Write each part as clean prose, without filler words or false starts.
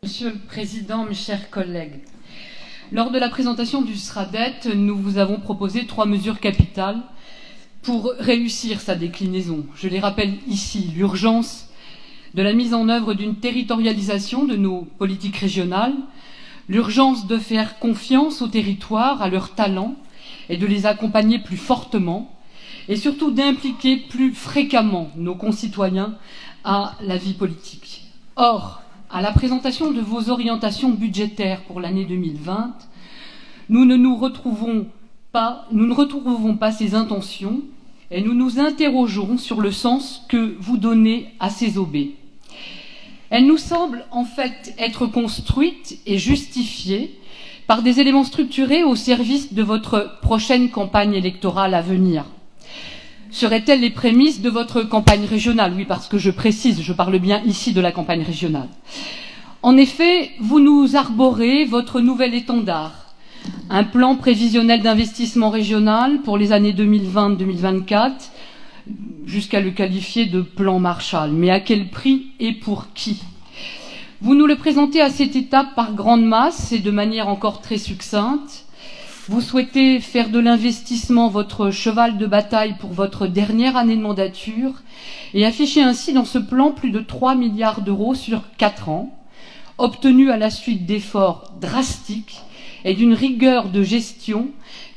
Monsieur le Président, mes chers collègues, lors de la présentation du SRADDET, nous vous avons proposé 3 mesures capitales pour réussir sa déclinaison. Je les rappelle ici, l'urgence de la mise en œuvre d'une territorialisation de nos politiques régionales, l'urgence de faire confiance aux territoires, à leurs talents, et de les accompagner plus fortement, et surtout d'impliquer plus fréquemment nos concitoyens à la vie politique. Or, à la présentation de vos orientations budgétaires pour l'année 2020, nous ne retrouvons pas ces intentions et nous nous interrogeons sur le sens que vous donnez à ces OB. Elles nous semblent en fait être construites et justifiées par des éléments structurés au service de votre prochaine campagne électorale à venir. Seraient-elles les prémices de votre campagne régionale? Oui, parce que je précise, je parle bien ici de la campagne régionale. En effet, vous nous arborez votre nouvel étendard, un plan prévisionnel d'investissement régional pour les années 2020-2024, jusqu'à le qualifier de plan Marshall. Mais à quel prix et pour qui? Vous nous le présentez à cette étape par grande masse et de manière encore très succincte. Vous souhaitez faire de l'investissement votre cheval de bataille pour votre dernière année de mandature et afficher ainsi dans ce plan plus de 3 milliards d'euros sur 4 ans, obtenus à la suite d'efforts drastiques et d'une rigueur de gestion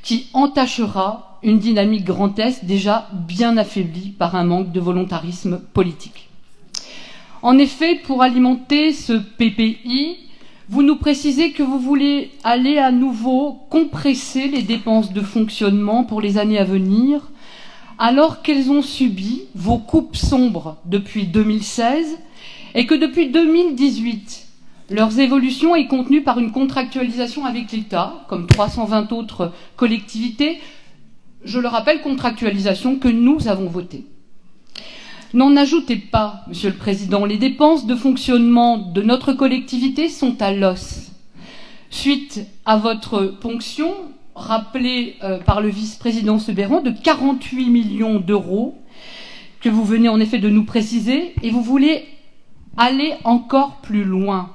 qui entachera une dynamique Grand Est déjà bien affaiblie par un manque de volontarisme politique. En effet, pour alimenter ce PPI, vous nous précisez que vous voulez aller à nouveau compresser les dépenses de fonctionnement pour les années à venir, alors qu'elles ont subi vos coupes sombres depuis 2016 et que depuis 2018, leurs évolutions est contenue par une contractualisation avec l'État, comme 320 autres collectivités. Je le rappelle, contractualisation que nous avons votée. N'en ajoutez pas, Monsieur le Président, les dépenses de fonctionnement de notre collectivité sont à l'os. Suite à votre ponction, rappelée par le vice-président Sebéran, de 48 millions d'euros, que vous venez en effet de nous préciser, et vous voulez aller encore plus loin.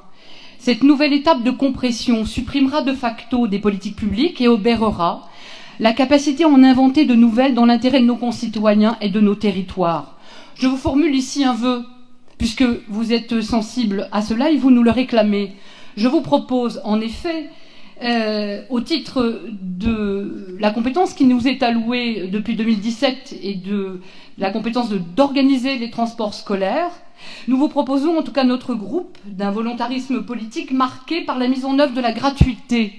Cette nouvelle étape de compression supprimera de facto des politiques publiques et obérera la capacité à en inventer de nouvelles dans l'intérêt de nos concitoyens et de nos territoires. Je vous formule ici un vœu, puisque vous êtes sensible à cela et vous nous le réclamez. Je vous propose en effet, au titre de la compétence qui nous est allouée depuis 2017 et de la compétence d'organiser les transports scolaires, nous vous proposons, en tout cas notre groupe, d'un volontarisme politique marqué par la mise en œuvre de la gratuité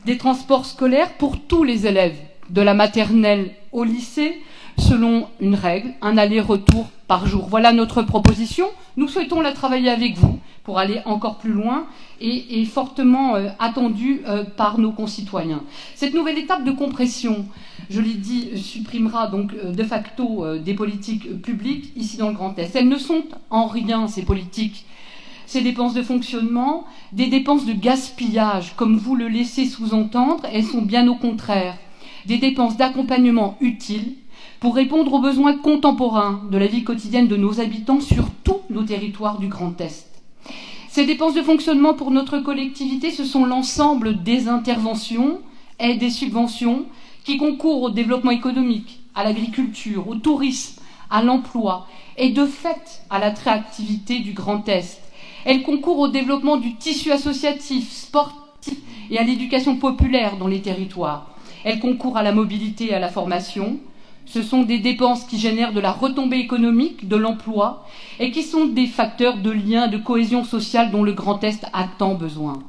des transports scolaires pour tous les élèves, de la maternelle au lycée, selon une règle, un aller-retour par jour. Voilà notre proposition. Nous souhaitons la travailler avec vous pour aller encore plus loin et fortement attendue par nos concitoyens. Cette nouvelle étape de compression, je l'ai dit, supprimera donc de facto des politiques publiques ici dans le Grand Est. Elles ne sont en rien, ces politiques, ces dépenses de fonctionnement, des dépenses de gaspillage, comme vous le laissez sous-entendre. Elles sont bien au contraire des dépenses d'accompagnement utiles pour répondre aux besoins contemporains de la vie quotidienne de nos habitants sur tous nos territoires du Grand Est. Ces dépenses de fonctionnement pour notre collectivité, ce sont l'ensemble des interventions et des subventions qui concourent au développement économique, à l'agriculture, au tourisme, à l'emploi et de fait à l'attractivité du Grand Est. Elles concourent au développement du tissu associatif, sportif et à l'éducation populaire dans les territoires. Elles concourent à la mobilité et à la formation. Ce sont des dépenses qui génèrent de la retombée économique, de l'emploi, et qui sont des facteurs de lien, de cohésion sociale dont le Grand Est a tant besoin.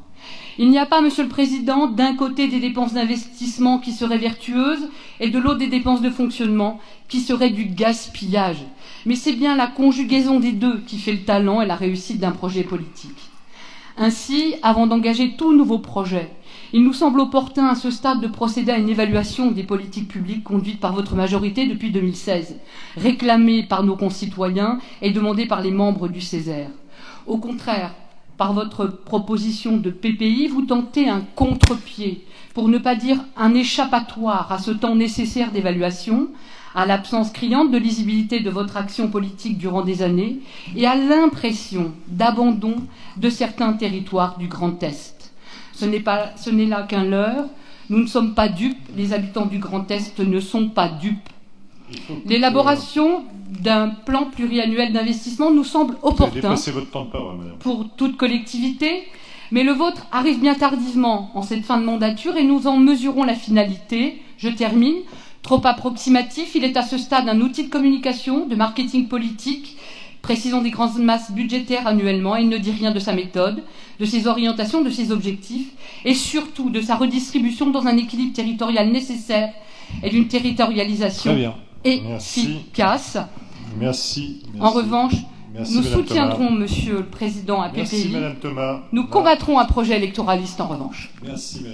Il n'y a pas, Monsieur le Président, d'un côté des dépenses d'investissement qui seraient vertueuses et de l'autre des dépenses de fonctionnement qui seraient du gaspillage. Mais c'est bien la conjugaison des deux qui fait le talent et la réussite d'un projet politique. Ainsi, avant d'engager tout nouveau projet, il nous semble opportun à ce stade de procéder à une évaluation des politiques publiques conduites par votre majorité depuis 2016, réclamée par nos concitoyens et demandée par les membres du Césaire. Au contraire, par votre proposition de PPI, vous tentez un contre-pied, pour ne pas dire un échappatoire à ce temps nécessaire d'évaluation, à l'absence criante de lisibilité de votre action politique durant des années et à l'impression d'abandon de certains territoires du Grand Est. Ce n'est là qu'un leurre. Nous ne sommes pas dupes, les habitants du Grand Est ne sont pas dupes. L'élaboration d'un plan pluriannuel d'investissement nous semble opportun pour toute collectivité, mais le vôtre arrive bien tardivement en cette fin de mandature et nous en mesurons la finalité. Je termine. Trop approximatif, il est à ce stade un outil de communication, de marketing politique, précisant des grandes masses budgétaires annuellement. Il ne dit rien de sa méthode, de ses orientations, de ses objectifs et surtout de sa redistribution dans un équilibre territorial nécessaire et d'une territorialisation efficace. Merci. En revanche, nous soutiendrons, Monsieur le Président, à PPI. Merci, Madame Thomas. Nous combattrons un projet électoraliste en revanche. Merci, Madame.